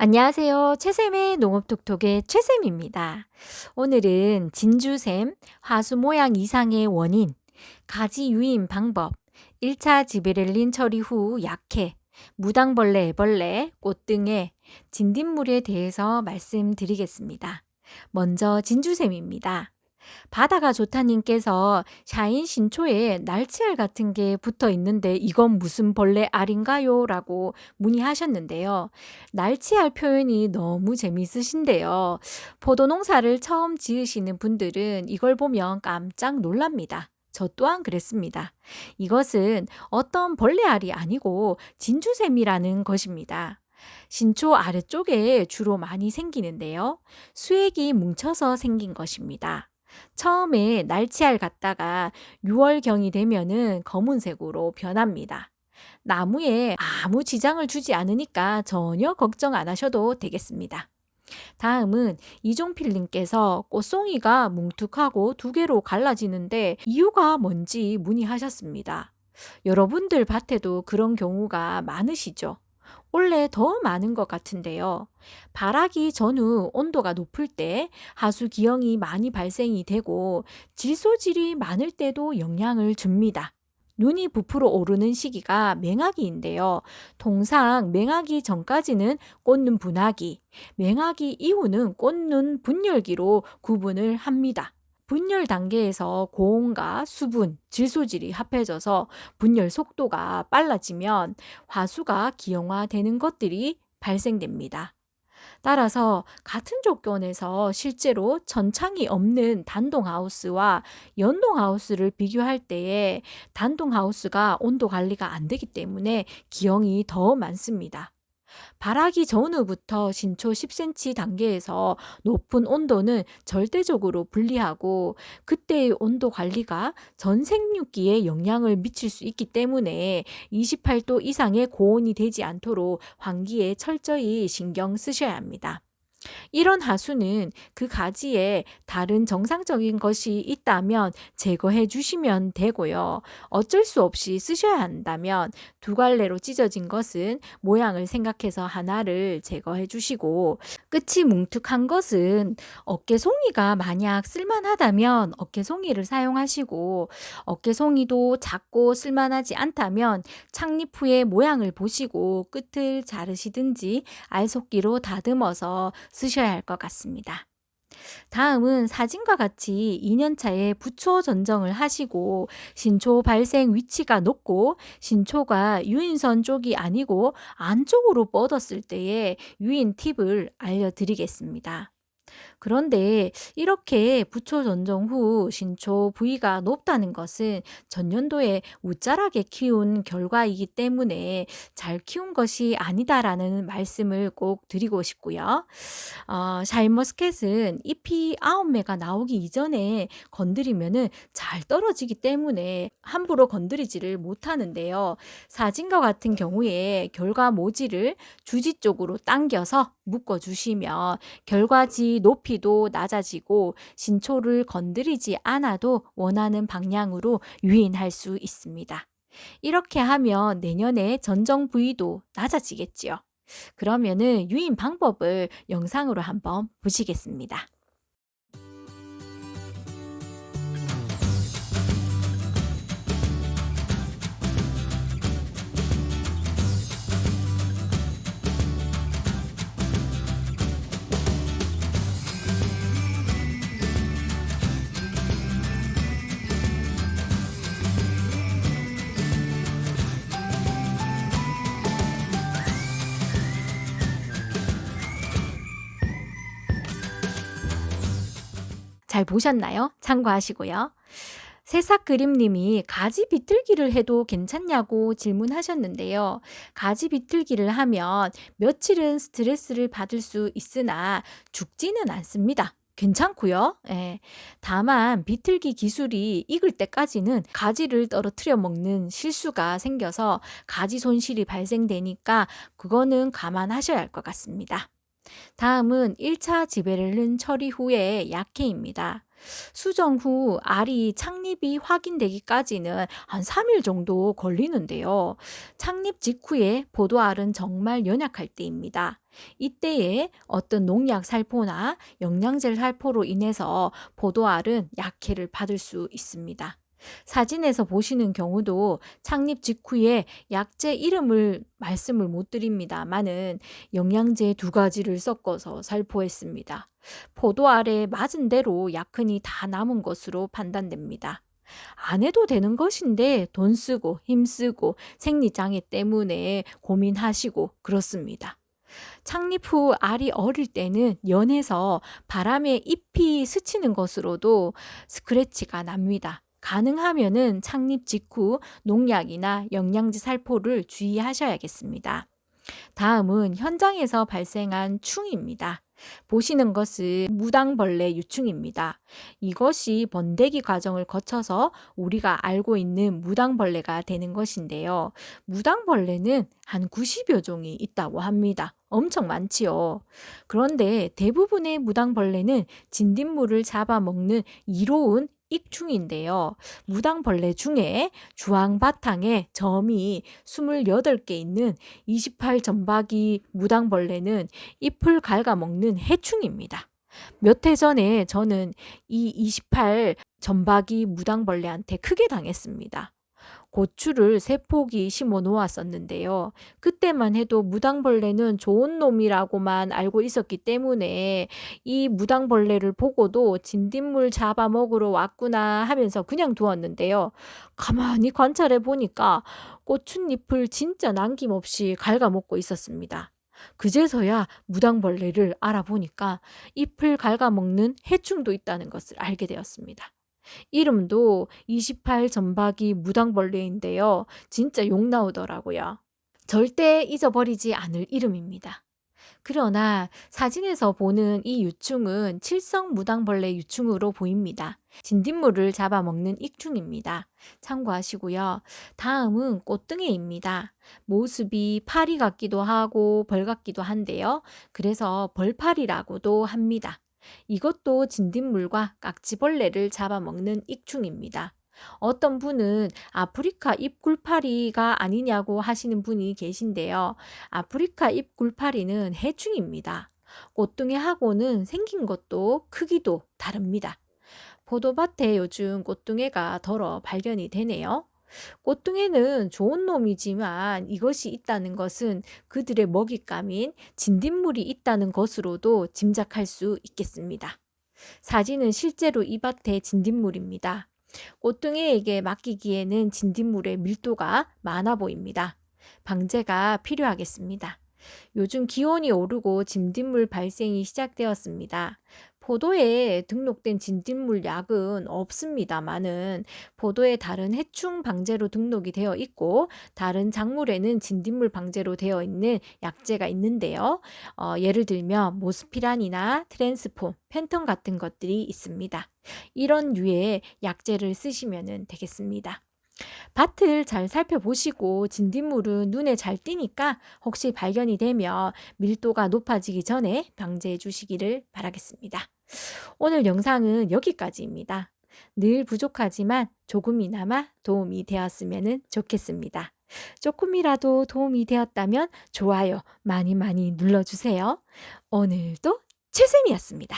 안녕하세요. 최쌤의 농업톡톡의 최쌤입니다. 오늘은 진주샘, 화수 모양 이상의 원인, 가지 유인 방법, 1차 지베렐린 처리 후 약해, 무당벌레, 애벌레, 꽃등의 진딧물에 대해서 말씀드리겠습니다. 먼저 진주샘입니다. 바다가 좋다님께서 샤인 신초에 날치알 같은 게 붙어 있는데 이건 무슨 벌레 알인가요? 라고 문의하셨는데요. 날치알 표현이 너무 재미있으신데요. 포도 농사를 처음 지으시는 분들은 이걸 보면 깜짝 놀랍니다. 저 또한 그랬습니다. 이것은 어떤 벌레 알이 아니고 진주샘이라는 것입니다. 신초 아래쪽에 주로 많이 생기는데요. 수액이 뭉쳐서 생긴 것입니다. 처음에 날치알 같다가 6월경이 되면은 검은색으로 변합니다. 나무에 아무 지장을 주지 않으니까 전혀 걱정 안 하셔도 되겠습니다. 다음은 이종필님께서 꽃송이가 뭉툭하고 두 개로 갈라지는데 이유가 뭔지 문의하셨습니다. 여러분들 밭에도 그런 경우가 많으시죠? 원래 더 많은 것 같은데요. 발하기 전후 온도가 높을 때 하수 기형이 많이 발생이 되고 질소질이 많을 때도 영향을 줍니다. 눈이 부풀어 오르는 시기가 맹하기인데요. 통상 맹하기 전까지는 꽃눈 분화기, 맹하기 이후는 꽃눈 분열기로 구분을 합니다. 분열 단계에서 고온과 수분, 질소질이 합해져서 분열 속도가 빨라지면 화수가 기형화되는 것들이 발생됩니다. 따라서 같은 조건에서 실제로 천창이 없는 단동하우스와 연동하우스를 비교할 때에 단동하우스가 온도 관리가 안 되기 때문에 기형이 더 많습니다. 발하기 전후부터 신초 10cm 단계에서 높은 온도는 절대적으로 불리하고 그때의 온도 관리가 전 생육기에 영향을 미칠 수 있기 때문에 28도 이상의 고온이 되지 않도록 환기에 철저히 신경 쓰셔야 합니다. 이런 하수는 그 가지에 다른 정상적인 것이 있다면 제거해 주시면 되고요. 어쩔 수 없이 쓰셔야 한다면 두 갈래로 찢어진 것은 모양을 생각해서 하나를 제거해 주시고 끝이 뭉툭한 것은 어깨송이가 만약 쓸만하다면 어깨송이를 사용하시고 어깨송이도 작고 쓸만하지 않다면 창립 후에 모양을 보시고 끝을 자르시든지 알속기로 다듬어서 쓰셔야 할 것 같습니다. 다음은 사진과 같이 2년차에 부초 전정을 하시고 신초 발생 위치가 높고 신초가 유인선 쪽이 아니고 안쪽으로 뻗었을 때의 유인 팁을 알려드리겠습니다. 그런데 이렇게 부초 전정 후 신초 부위가 높다는 것은 전년도에 우짜라게 키운 결과이기 때문에 잘 키운 것이 아니다라는 말씀을 꼭 드리고 싶고요. 샤인머스켓은 잎이 9매가 나오기 이전에 건드리면은 잘 떨어지기 때문에 함부로 건드리지를 못하는데요. 사진과 같은 경우에 결과 모지를 주지 쪽으로 당겨서 묶어 주시면 결과지 높이도 낮아지고 신초를 건드리지 않아도 원하는 방향으로 유인할 수 있습니다. 이렇게 하면 내년에 전정 부위도 낮아지겠지요. 그러면은 유인 방법을 영상으로 한번 보시겠습니다. 잘 보셨나요? 참고하시고요. 새싹 그림님이 가지 비틀기를 해도 괜찮냐고 질문하셨는데요. 가지 비틀기를 하면 며칠은 스트레스를 받을 수 있으나 죽지는 않습니다. 괜찮고요. 예. 다만 비틀기 기술이 익을 때까지는 가지를 떨어뜨려 먹는 실수가 생겨서 가지 손실이 발생되니까 그거는 감안하셔야 할 것 같습니다. 다음은 1차 지베렐린 처리 후의 약해입니다. 수정 후 알이 창립이 확인되기까지는 한 3일 정도 걸리는데요. 창립 직후에 포도알은 정말 연약할 때입니다. 이때에 어떤 농약 살포나 영양제 살포로 인해서 포도알은 약해를 받을 수 있습니다. 사진에서 보시는 경우도 창립 직후에 약재 이름을 말씀을 못 드립니다만은 영양제 2가지를 섞어서 살포했습니다. 포도알에 맞은 대로 약흔이 다 남은 것으로 판단됩니다. 안 해도 되는 것인데 돈 쓰고 힘 쓰고 생리장애 때문에 고민하시고 그렇습니다. 창립 후 알이 어릴 때는 연해서 바람에 잎이 스치는 것으로도 스크래치가 납니다. 가능하면은 창립 직후 농약이나 영양제 살포를 주의하셔야겠습니다. 다음은 현장에서 발생한 충입니다. 보시는 것은 무당벌레 유충입니다. 이것이 번데기 과정을 거쳐서 우리가 알고 있는 무당벌레가 되는 것인데요. 무당벌레는 한 90여 종이 있다고 합니다. 엄청 많지요. 그런데 대부분의 무당벌레는 진딧물을 잡아먹는 이로운 익충인데요. 무당벌레 중에 주황 바탕에 점이 28개 있는 28 점박이 무당벌레는 잎을 갉아먹는 해충입니다. 몇 해 전에 저는 이 28 점박이 무당벌레한테 크게 당했습니다. 고추를 3포기 심어 놓았었는데요. 그때만 해도 무당벌레는 좋은 놈이라고만 알고 있었기 때문에 이 무당벌레를 보고도 진딧물 잡아먹으러 왔구나 하면서 그냥 두었는데요. 가만히 관찰해 보니까 고춧잎을 진짜 남김없이 갉아먹고 있었습니다. 그제서야 무당벌레를 알아보니까 잎을 갉아먹는 해충도 있다는 것을 알게 되었습니다. 이름도 28 점박이 무당벌레인데요. 진짜 욕 나오더라고요. 절대 잊어버리지 않을 이름입니다. 그러나 사진에서 보는 이 유충은 칠성 무당벌레 유충으로 보입니다. 진딧물을 잡아먹는 익충입니다. 참고하시고요. 다음은 꽃등에입니다. 모습이 파리 같기도 하고 벌 같기도 한데요. 그래서 벌파리라고도 합니다. 이것도 진딧물과 깍지벌레를 잡아먹는 익충입니다. 어떤 분은 아프리카 잎굴파리가 아니냐고 하시는 분이 계신데요. 아프리카 잎굴파리는 해충입니다. 꽃등에하고는 생긴 것도 크기도 다릅니다. 포도밭에 요즘 꽃등에가 덜어 발견이 되네요. 꽃등에는 좋은 놈이지만 이것이 있다는 것은 그들의 먹잇감인 진딧물이 있다는 것으로도 짐작할 수 있겠습니다. 사진은 실제로 이 밭의 진딧물입니다. 꽃등에에게 맡기기에는 진딧물의 밀도가 많아 보입니다. 방제가 필요하겠습니다. 요즘 기온이 오르고 진딧물 발생이 시작되었습니다. 포도에 등록된 진딧물 약은 없습니다만은 포도에 다른 해충 방제로 등록이 되어 있고 다른 작물에는 진딧물 방제로 되어 있는 약재가 있는데요. 예를 들면 모스피란이나 트랜스폼, 펜턴 같은 것들이 있습니다. 이런 류의 약재를 쓰시면 되겠습니다. 밭을 잘 살펴보시고 진딧물은 눈에 잘 띄니까 혹시 발견이 되면 밀도가 높아지기 전에 방제해 주시기를 바라겠습니다. 오늘 영상은 여기까지입니다. 늘 부족하지만 조금이나마 도움이 되었으면 좋겠습니다. 조금이라도 도움이 되었다면 좋아요 많이 많이 눌러주세요. 오늘도 최쌤이었습니다.